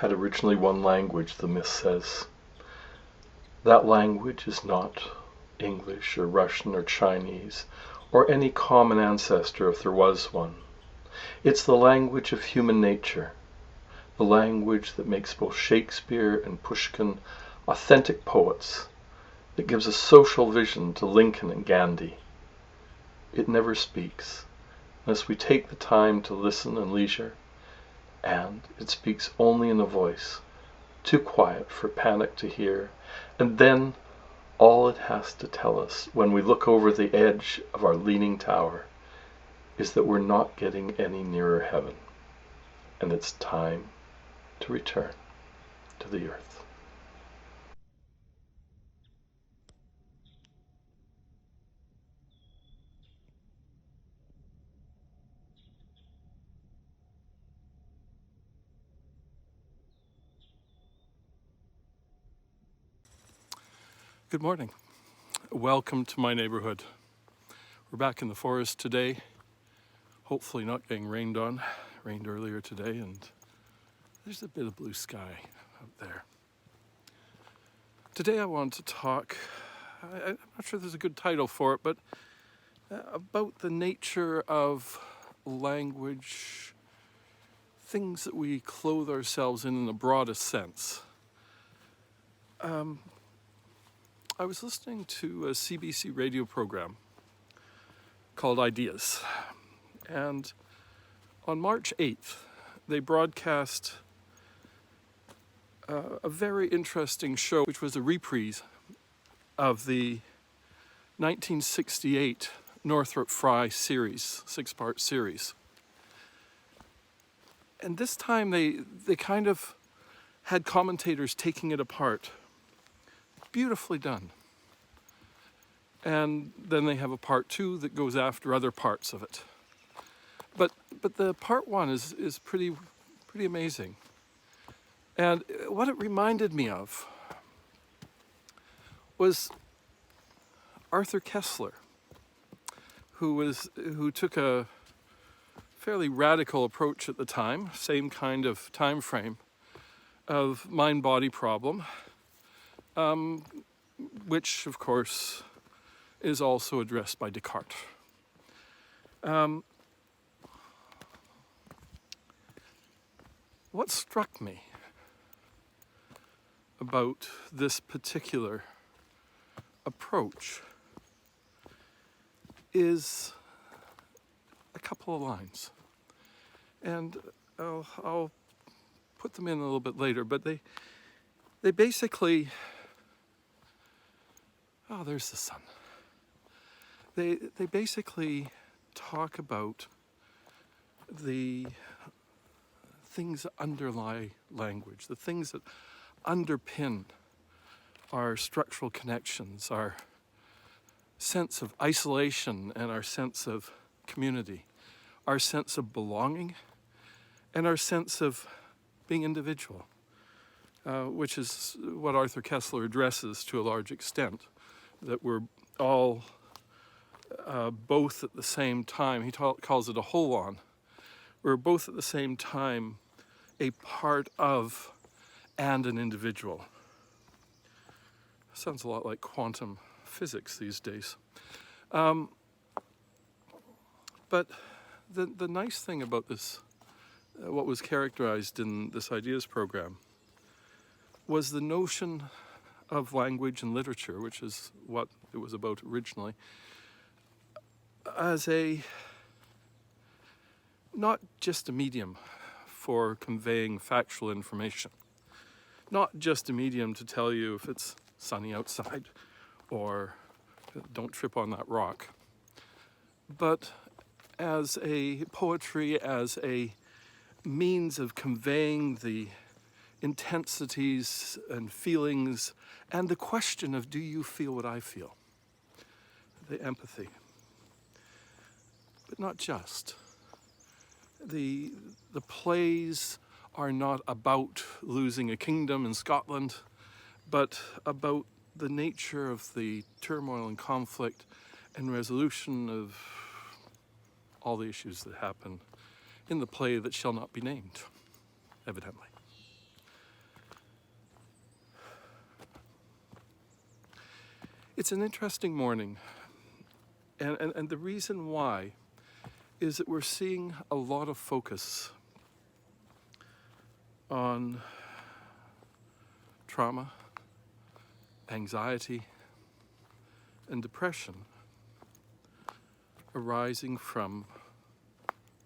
had originally one language, the myth says. That language is not English or Russian or Chinese or any common ancestor if there was one. It's the language of human nature, the language that makes both Shakespeare and Pushkin authentic poets, that gives a social vision to Lincoln and Gandhi. It never speaks, unless we take the time to listen and leisure, and it speaks only in a voice, too quiet for panic to hear, and then all it has to tell us when we look over the edge of our leaning tower is that we're not getting any nearer heaven, and it's time to return to the earth. Good morning. Welcome to my neighborhood. We're back in the forest today, hopefully not getting rained on. Rained earlier today, and there's a bit of blue sky out there. Today I want to talk, I'm not sure there's a good title for it, but about the nature of language, things that we clothe ourselves in the broadest sense. I was listening to a CBC radio program called Ideas, and on March 8th, they broadcast a very interesting show, which was a reprise of the 1968 Northrop Frye series, 6-part series. And this time they kind of had commentators taking it apart. Beautifully done. And then they have a part 2 that goes after other parts of it. But the part 1 is pretty amazing. And what it reminded me of was Arthur Koestler, who took a fairly radical approach at the time, same kind of time frame of mind-body problem, which of course is also addressed by Descartes. What struck me about this particular approach is a couple of lines, and I'll put them in a little bit later, but they basically, oh, there's the sun. They basically talk about the things that underlie language, the things that underpin our structural connections, our sense of isolation and our sense of community, our sense of belonging, and our sense of being individual, which is what Arthur Koestler addresses to a large extent, that we're all both at the same time. He calls it a whole-on. We're both at the same time a part of and an individual. Sounds a lot like quantum physics these days. But the nice thing about this, what was characterized in this Ideas program, was the notion of language and literature, which is what it was about originally, as not just a medium for conveying factual information, not just a medium to tell you if it's sunny outside or don't trip on that rock, but as a poetry, as a means of conveying the intensities and feelings and the question of, do you feel what I feel? The empathy. But not just. The plays are not about losing a kingdom in Scotland, but about the nature of the turmoil and conflict and resolution of all the issues that happen in the play that shall not be named, evidently. It's an interesting morning, and the reason why is that we're seeing a lot of focus on trauma, anxiety, and depression arising from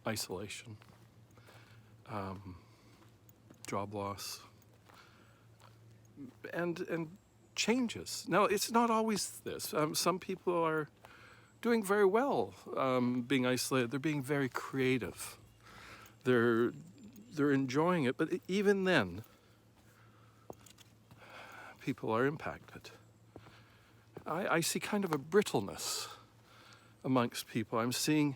isolation, job loss, and changes. Now, it's not always this. Some people are doing very well being isolated. They're being very creative. They're enjoying it, but even then, people are impacted. I see kind of a brittleness amongst people. I'm seeing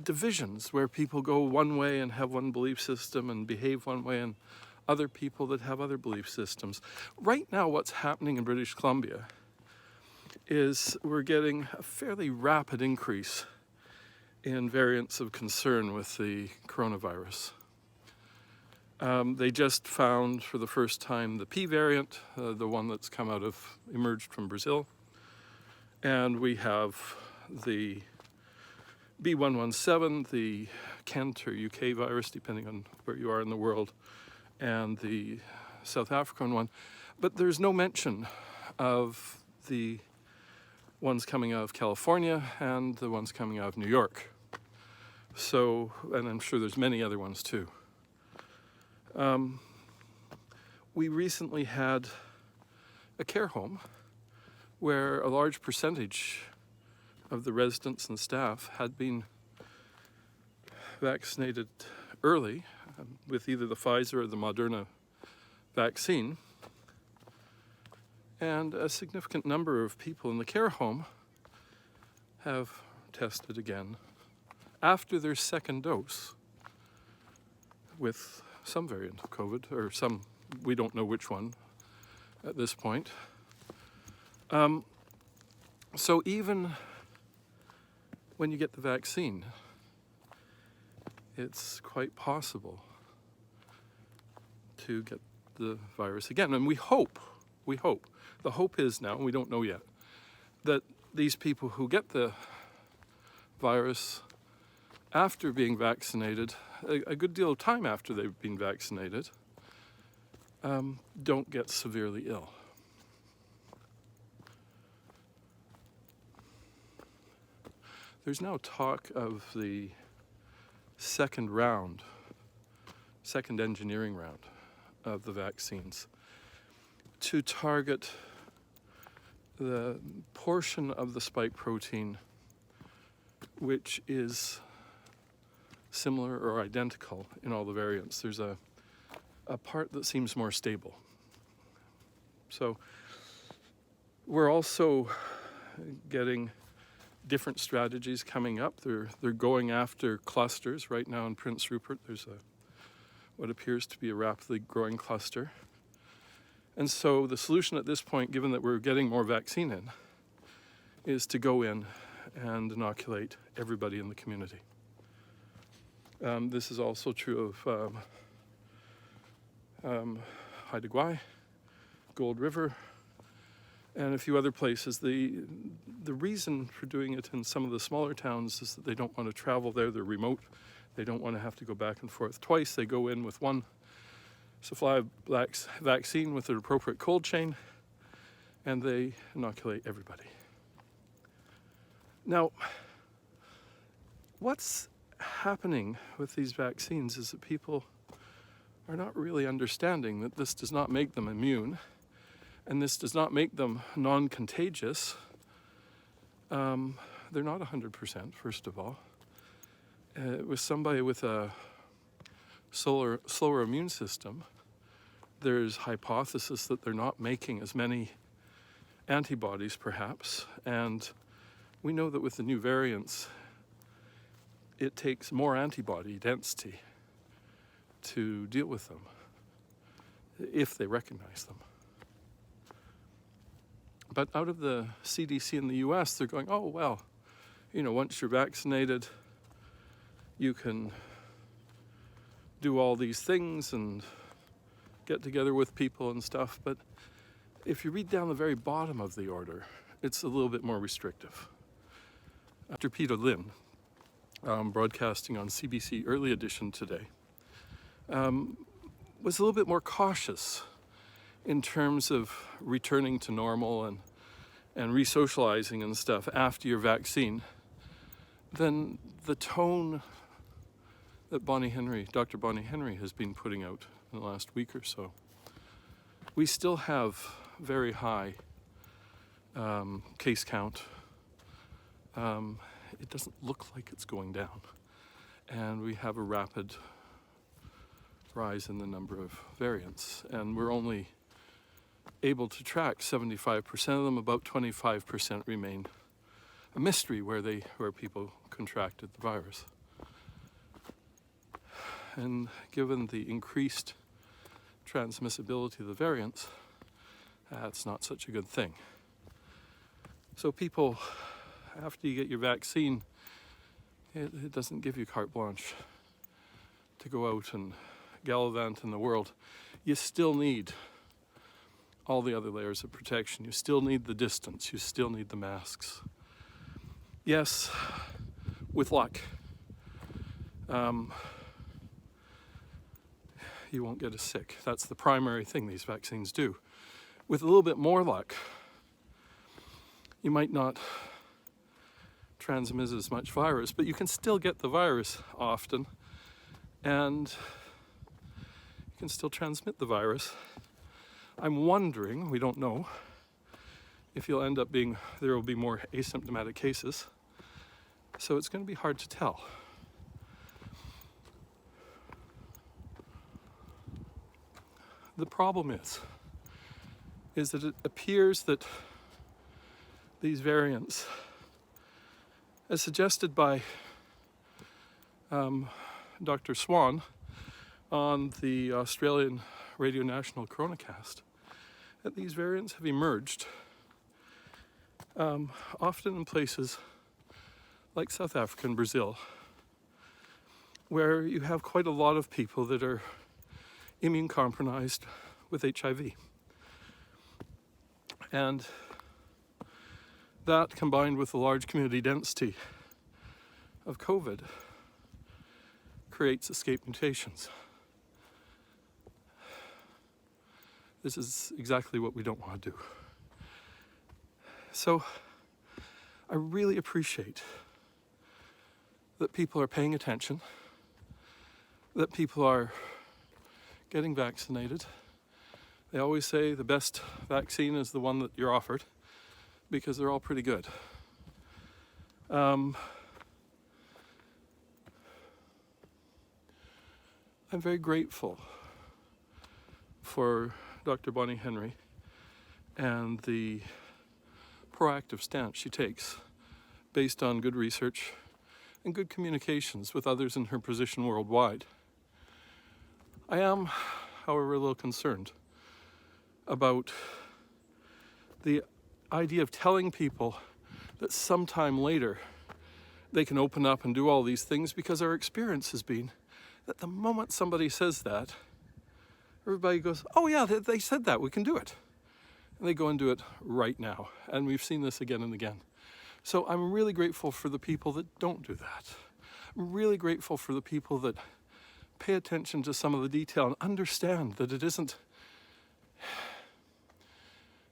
divisions where people go one way and have one belief system and behave one way, and other people that have other belief systems. Right now, what's happening in British Columbia is we're getting a fairly rapid increase in variants of concern with the coronavirus. They just found for the first time the P variant, the one that's emerged from Brazil. And we have the B117, the Kent or UK virus, depending on where you are in the world, and the South African one. But there's no mention of the ones coming out of California and the ones coming out of New York. So, and I'm sure there's many other ones too. We recently had a care home where a large percentage of the residents and staff had been vaccinated early with either the Pfizer or the Moderna vaccine. And a significant number of people in the care home have tested again after their second dose with some variant of COVID, or some, we don't know which one at this point. So even when you get the vaccine, it's quite possible to get the virus again. And we hope, the hope is now, and we don't know yet, that these people who get the virus after being vaccinated, a good deal of time after they've been vaccinated, don't get severely ill. There's now talk of the second engineering round of the vaccines to target the portion of the spike protein which is similar or identical in all the variants. There's a part that seems more stable. So we're also getting different strategies coming up. They're going after clusters. Right now in Prince Rupert, there's what appears to be a rapidly growing cluster. And so the solution at this point, given that we're getting more vaccine in, is to go in and inoculate everybody in the community. This is also true of Haida Gwaii, Gold River, and a few other places. The reason for doing it in some of the smaller towns is that they don't want to travel there. They're remote. They don't want to have to go back and forth twice. They go in with one supply of vaccine with an appropriate cold chain, and they inoculate everybody. Now, what's happening with these vaccines is that people are not really understanding that this does not make them immune, and this does not make them non-contagious. They're not 100%, first of all. With somebody with a slower immune system, there's hypothesis that they're not making as many antibodies, perhaps, and we know that with the new variants, it takes more antibody density to deal with them, if they recognize them. But out of the CDC in the US, they're going, oh, well, once you're vaccinated, you can do all these things and get together with people and stuff. But if you read down the very bottom of the order, it's a little bit more restrictive. Dr. Peter Lynn, broadcasting on CBC Early Edition today, was a little bit more cautious in terms of returning to normal and re-socializing and stuff after your vaccine than the tone that Dr. Bonnie Henry has been putting out in the last week or so. We still have very high case count. It doesn't look like it's going down. And we have a rapid rise in the number of variants. And we're only able to track 75% of them. About 25% remain a mystery where people contracted the virus. And given the increased transmissibility of the variants, that's not such a good thing. So people, after you get your vaccine, it doesn't give you carte blanche to go out and gallivant in the world. You still need all the other layers of protection. You still need the distance. You still need the masks. Yes, with luck, you won't get as sick. That's the primary thing these vaccines do. With a little bit more luck, you might not transmit as much virus, but you can still get the virus often, and you can still transmit the virus. I'm wondering, we don't know, if you'll end up there will be more asymptomatic cases, so it's going to be hard to tell. The problem is that it appears that these variants, as suggested by Dr. Swan on the Australian Radio National Coronacast, that these variants have emerged often in places like South Africa and Brazil, where you have quite a lot of people that are immune compromised with HIV. And that, combined with the large community density of COVID, creates escape mutations. This is exactly what we don't want to do. So I really appreciate that people are paying attention, that people are getting vaccinated. They always say the best vaccine is the one that you're offered, because they're all pretty good. I'm very grateful for Dr. Bonnie Henry and the proactive stance she takes based on good research and good communications with others in her position worldwide. I am, however, a little concerned about the idea of telling people that sometime later they can open up and do all these things, because our experience has been that the moment somebody says that, everybody goes, oh yeah, they said that, we can do it. And they go and do it right now. And we've seen this again and again. So I'm really grateful for the people that don't do that. I'm really grateful for the people that pay attention to some of the detail and understand that it isn't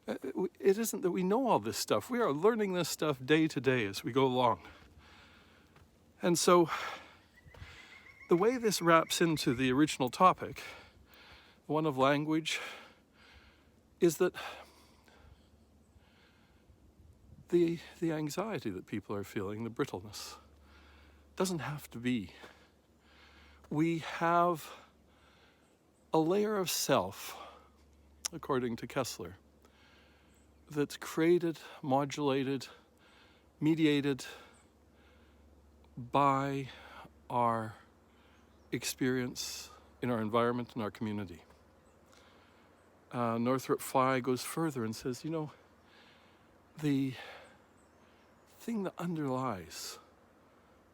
that we know all this stuff. We are learning this stuff day to day as we go along. And so the way this wraps into the original topic, one of language, is that the anxiety that people are feeling, the brittleness, doesn't have to be. We have a layer of self, according to Kessler, that's created, modulated, mediated by our experience in our environment and our community. Northrop Frye goes further and says, the thing that underlies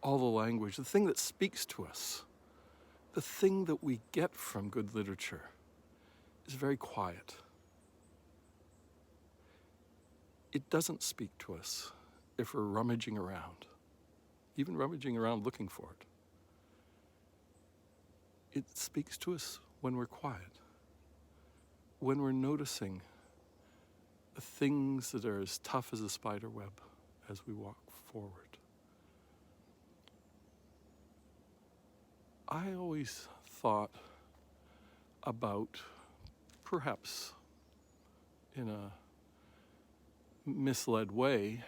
all the language, the thing that speaks to us, the thing that we get from good literature is very quiet. it doesn't speak to us if we're rummaging around, even rummaging around looking for it. It speaks to us when we're quiet, when we're noticing the things that are as tough as a spider web as we walk forward. I always thought about, perhaps in a misled way,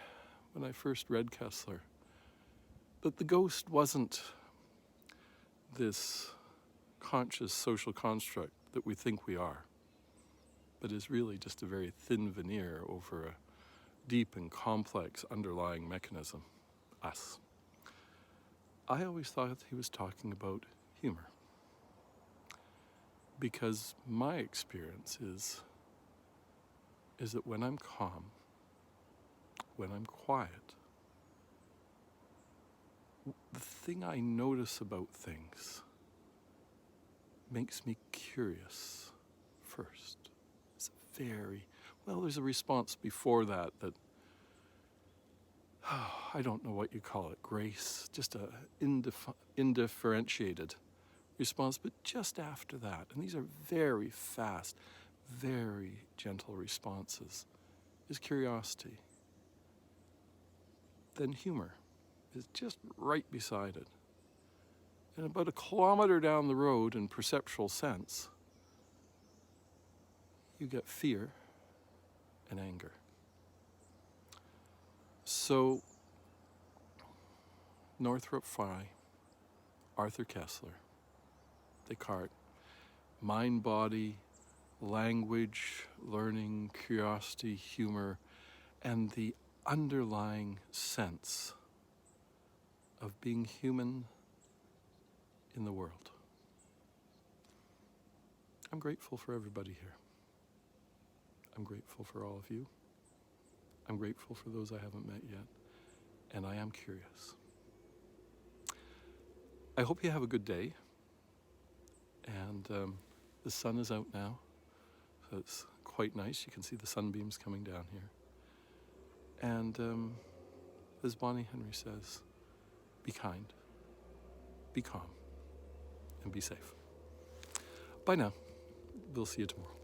when I first read Kessler, that the ghost wasn't this conscious social construct that we think we are, but is really just a very thin veneer over a deep and complex underlying mechanism, us. I always thought he was talking about humor, because my experience is that when I'm calm, when I'm quiet, the thing I notice about things makes me curious first. It's there's a response before that I don't know what you call it, grace, just a indifferentiated response, but just after that, and these are very fast, very gentle responses, is curiosity. Then humor is just right beside it. And about a kilometer down the road in perceptual sense, you get fear and anger. So, Northrop Frye, Arthur Kessler, Descartes, mind, body, language, learning, curiosity, humor, and the underlying sense of being human in the world. I'm grateful for everybody here. I'm grateful for all of you. I'm grateful for those I haven't met yet. And I am curious. I hope you have a good day. And the sun is out now, so it's quite nice. You can see the sunbeams coming down here. And as Bonnie Henry says, be kind, be calm, and be safe. Bye now. We'll see you tomorrow.